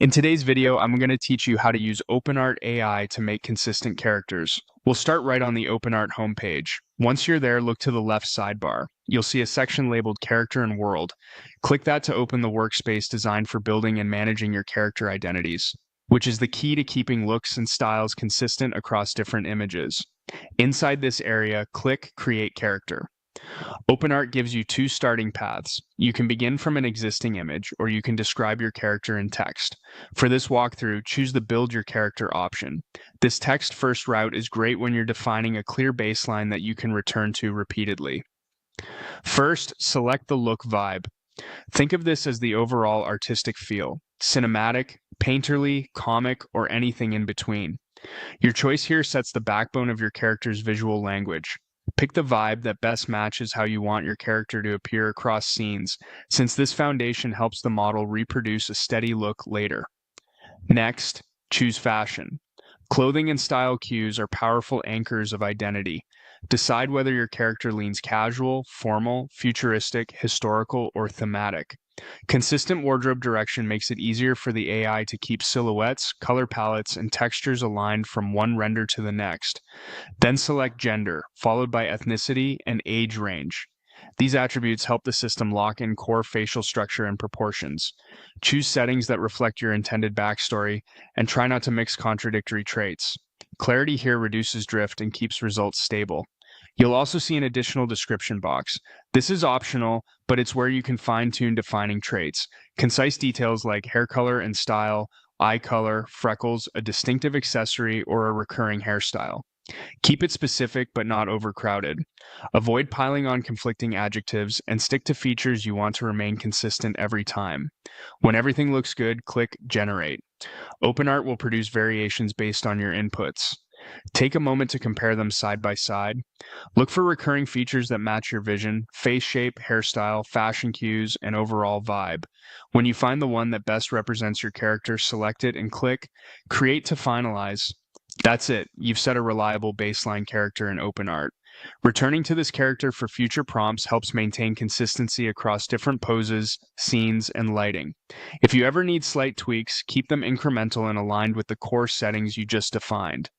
In today's video, I'm going to teach you how to use OpenArt AI to make consistent characters. We'll start right on the OpenArt homepage. Once you're there, look to the left sidebar. You'll see a section labeled Character and World. Click that to open the workspace designed for building and managing your character identities, which is the key to keeping looks and styles consistent across different images. Inside this area, click Create Character. OpenArt gives you two starting paths. You can begin from an existing image, or you can describe your character in text. For this walkthrough, choose the Build Your Character option. This text-first route is great when you're defining a clear baseline that you can return to repeatedly. First, select the look vibe. Think of this as the overall artistic feel, cinematic, painterly, comic, or anything in between. Your choice here sets the backbone of your character's visual language. Pick the vibe that best matches how you want your character to appear across scenes, since this foundation helps the model reproduce a steady look later. Next, choose fashion. Clothing and style cues are powerful anchors of identity. Decide whether your character leans casual, formal, futuristic, historical, or thematic. Consistent wardrobe direction makes it easier for the AI to keep silhouettes, color palettes, and textures aligned from one render to the next. Then select gender, followed by ethnicity and age range. These attributes help the system lock in core facial structure and proportions. Choose settings that reflect your intended backstory, and try not to mix contradictory traits. Clarity here reduces drift and keeps results stable. You'll also see an additional description box. This is optional, but it's where you can fine-tune defining traits. Concise details like hair color and style, eye color, freckles, a distinctive accessory, or a recurring hairstyle. Keep it specific but not overcrowded. Avoid piling on conflicting adjectives and stick to features you want to remain consistent every time. When everything looks good, click Generate. OpenArt will produce variations based on your inputs. Take a moment to compare them side by side. Look for recurring features that match your vision: face shape, hairstyle, fashion cues, and overall vibe. When you find the one that best represents your character, select it and click Create to finalize. That's it. You've set a reliable baseline character in OpenArt. Returning to this character for future prompts helps maintain consistency across different poses, scenes, and lighting. If you ever need slight tweaks, keep them incremental and aligned with the core settings you just defined.